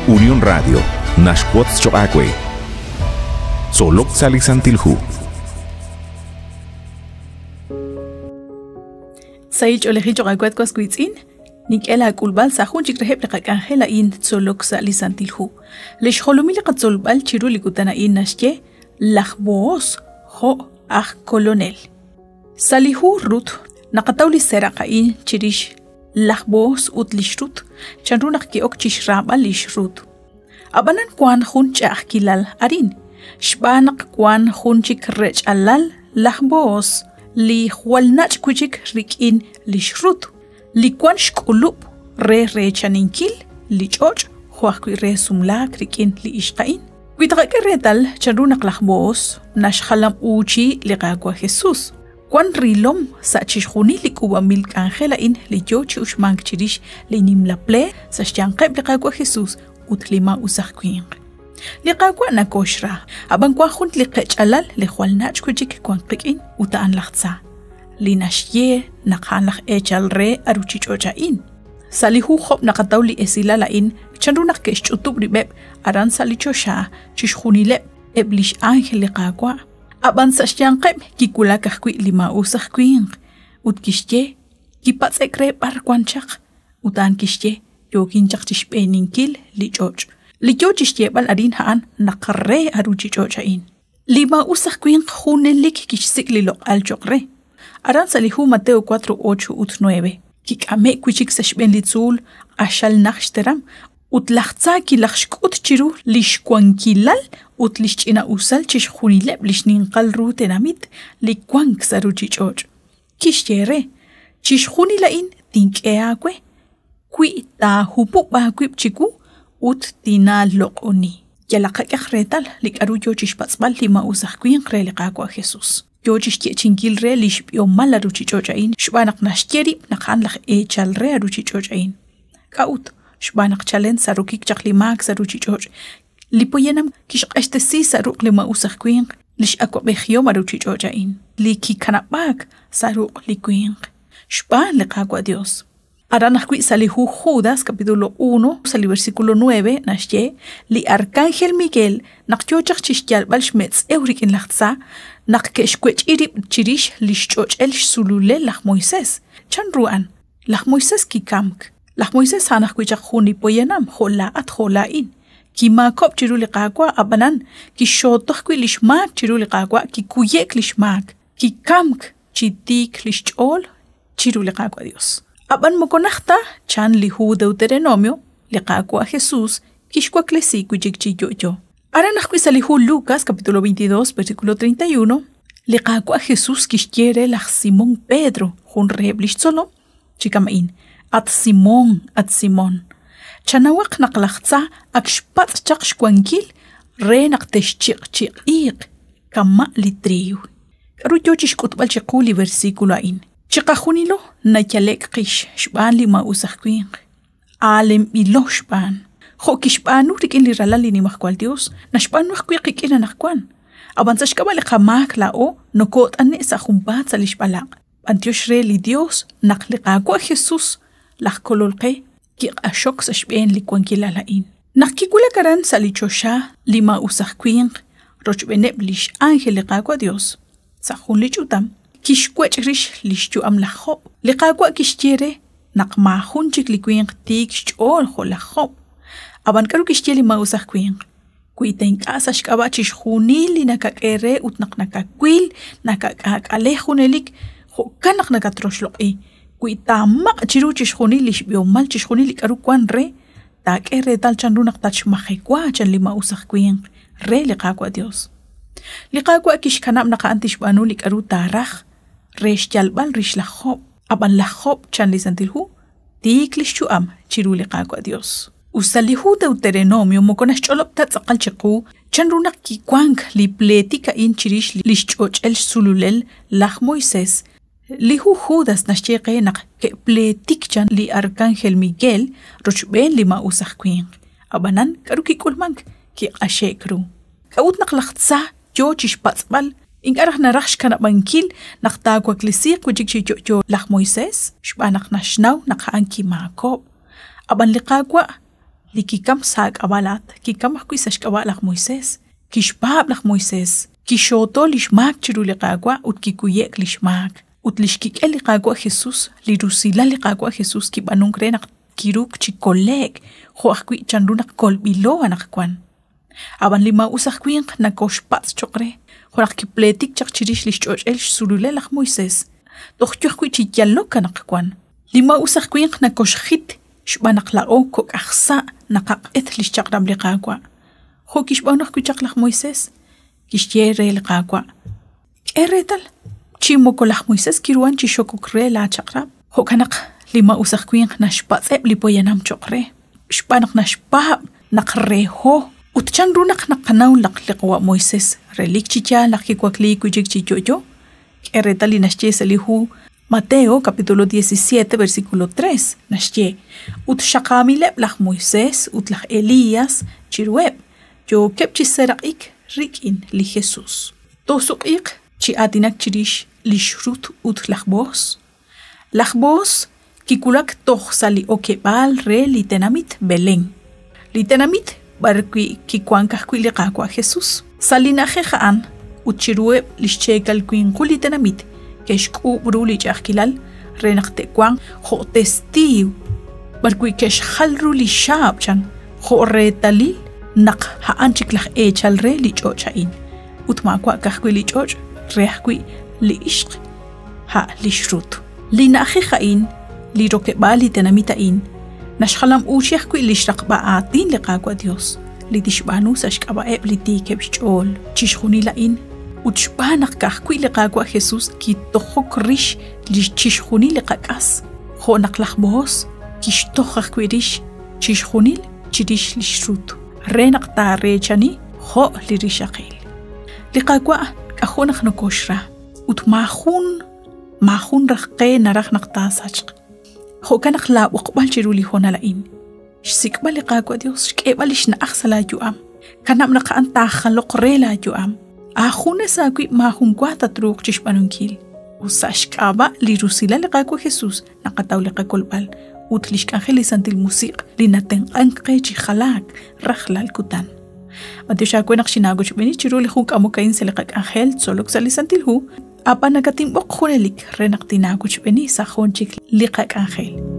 Unión Radio, Nashquatz Choacue, Solok Salisantilhu. Saich oleji chocacuat cuascuitzin, Nikela kulbal sahun chikrehep lekakangela in Solok Salisantilhu. Lesh holumili katsolbal chirulikutana in nashye, lachboos ho ah colonel. Salihu rut, nakatauli seraka in chirish. Lachboos utlishrut, chanrunak ki okchishraba lishrut. Abanan kwan hun kilal arin. Shbanak kwan hun chikrech alal, lachboos. Li hualnach kuchik rikin lishrut. Li kwan shkulup re chaninkil, li choch, huakui re sumlak rikin li ishkain. Kuitake retal chanrunak lachboos, nashhalam uchi ligagwa Jesus. Kwan rilom sa chishuni li kuba milk angela in li yochi ushmank chirish li nimlaple sa shyankeb ligagwa Jesus utlima usakquin. Ligagwa na koshra, aban kwa hunt li qechalal li hualnach kujik kwan qikin utaan lachtsa. Li nashye nakhanlach echal re aruchichocha in. Salihu khop nakataw li esilala in chanrunak keshchutub ribeb aran salichosha chishuni leb eblish angel ligagwa. Aban sa shyanqeb kikula kahkwi lima usakquin. Utkishye kipats ekre parkwanchak utan kishye yokinchak tishpeninkil li choch. Li chochishye bal arin haan nakarre aruchichocha in. Lima usakquin hunelik kishsik li lok al chokre. Aran salihu Mateo 4:8-9. Kikame kuchik sashben litzul ashal nakhshtaram utlachtsa ki lakhshkut chiru lishkwankilal utlishchina usal chishkhunileb lishninqal rutenamit likwank saruchichoch. Kishyere chishkhunila in tinkeakwe kwi ta hupu ba kwip chiku ut tina lokoni. Yalaqaq retal likaru yochishpatsbal lima usakquin reliqaqwa Jesus. Yochishke chinkil re lishpio mala ruchichochain shbanak nashkeri nakhanlakh echal re ruchichochain. Kaut shbanak chalen sarukik chaklimak saruchichoch. Lipoyenam kishqashtesi saruk lima usakquin lish akobehyo maruchichochain. Liki kanabak saruk liquin. Shban liqaqwa Dios. Aranakwi salihu Judas capítulo 1 sali versículo 9 nashye li arcángel Miguel nakyochak chiskyal balshmetz eurik in lachtsa nakkeshkwech irib chirish lishchoch el sulule lach Moises chan ruan lach Moises kikamk lach Moises hanakwichak khuni poyenam khola at khola in kima kop chiruli qaqwa abanan kishotoh kwi lishmak chiruli qaqwa kikuyek lishmak kikamk chitik lishchol chiruli qaqwa Dios. Aban mokonachta chan lihu Deuteronomio liqaqwa Jesus kishkwa klesi kujikchi yo. Aranakwi salihu Lucas capítulo 22 versículo 31 liqaqwa Jesus kishkiere lach Simón Pedro hun reblish solo chikamain at Simón chanawak naqlachtsa akshpat chaqshkwankil re naqteshchiq kama litriu karuyo chishkutbal chiquli versículo ain. Chiqahunilo na yalek qish shban lima usakquin. Alem ilo shban. Hokishbanu rikin li ralali ni mahkwal Dios. Na shban mahkwi qikina nakwan. Abansa shkabali qamak lao nokot ane sa khumbat sa lishbalak. Antiosh re li Dios nakliqaqwa Jesus lakkololqe ki ashok sa shben li kwankilalain. Nakikula karan sa lichosha lima usakquin. Rochbeneb lish angel liqaqwa Dios. Sa khun lichutam. Kishkwech rish lishchu am lachop. Liqaqwa kishtiere naqmahun chik liquin tik shchol holachop. Aban karu kishtieli mausakquin. Kuitenk asashkaba chishunili nakakere utnaqnakakwil nakakalejunelik hokanak nakatroshloqi. Kuitamaq chiru chishunili shbiomal chishunili karu kwan re takere tal chanrunak tachmajekwa chan lima usakquin re liqaqwa Dios. Liqaqwa kishkanam naqantishbanu likaru taraj resh yalbal rish lachop aban lachop chan lisantilhu tiklish chuam chiru liqaqwa Dios. Usalihu Deuteronomio mokonash cholop tatzaqal chiqu chan runak kikwank li pletika in chirish lishchoch el sululel lach Moises lihu Judas nashcheqe naq ke pletik chan li arcángel Miguel rochben lima usakquin abanan karu kikulmank ki ashekru kaut naqlachtsa yochish patsbal inkarah narax kana bankil naqtaqwa klisiq kujikchi yo lach Moises shbanak nashnaw naqanki Jacob aban liqaqwa li kikam sak abalat kikam kuisash kabalak Moisés kishpablak Moisés kishoto lishmak chiru liqagua ut kikuyek lishmak ut lishkik liqagua Jesús lirusila liqagua Jesús kibanung renak kiruk chikolek joakui chanrunak kolbilo anakwan aban lima usakkuin na koshpats chokre jorak kipletik chakchirish lishchochel sululelak Moisés dokhchukui chikyallo kanakwan lima usakkuin na koshkhit shbanaklao kok aksa naqaqet lishchaqram liqagua jo kishbanak kuchaklak Moisés kishyere liqagua eretal chimokolak Moisés kiruan chishokokre la chaqrab jo kanak lima usakkuin na shpatseb lipoyanam chokre shbanak na shpab naqreho utchan runak naqanaw laqliqwa Moisés relik chicha laqkikwakli kujik chichoyo eretal inashche salihu Mateo capítulo 17 versículo 3 nashye ut shaqamileb laj Moisés ut laj Elías chirueb yo kepchiseraqik rikin li Jesús tosuqiq chi atinak chirish lishrut ut laj bos kikulak toxsali okebal re litenamit Belén litenamit barqui kikwankaj kuiliqaqwa Jesús salinaje jaan ut chirueb lishchekal kuin kulitenamit keshku bruli chakilal renaqte kwan jo testiu barkui kesh khalru li shabchan jo retalil naq ha anchiklaj echal re li chochain utma kwa kahkui li choch rehkui li ishq ha li shrut li nahi khain li roke bali tenamitain nashkhalam ushekui li shraqba atin li qaqwa Dios li dishbanu sashqaba eb li tikebchol chishkhuni lain utshbanak kahkui liqagua Jesús kitohok rish lichishjunil liqakas jonak lajbos kishtohak rish chishjunil chirish lishrut renak ta rechani jo lirishaqil liqagua kajonak nokoshra utmahun raqe naraq naqta sachq jo kanak la uqbal chiruli honalain sikbal liqagua Dios kebalish na akhsala juam kanam naqa anta khaloq rela juam Ajunes agui mahun guata truk chishpanunkil. Usashkaba li rusila liqaku Jesús naqataw liqakolbal. Utlishk angelis antil musiq linaten anqe chikhalak rajlal kutan. Matisha kwenak shinagoch beni chiruli huk amukain seliqak angel solok salisantil hu. Apa nagatim bok hunelik renak tinagoch beni sakhon chik liqak angel.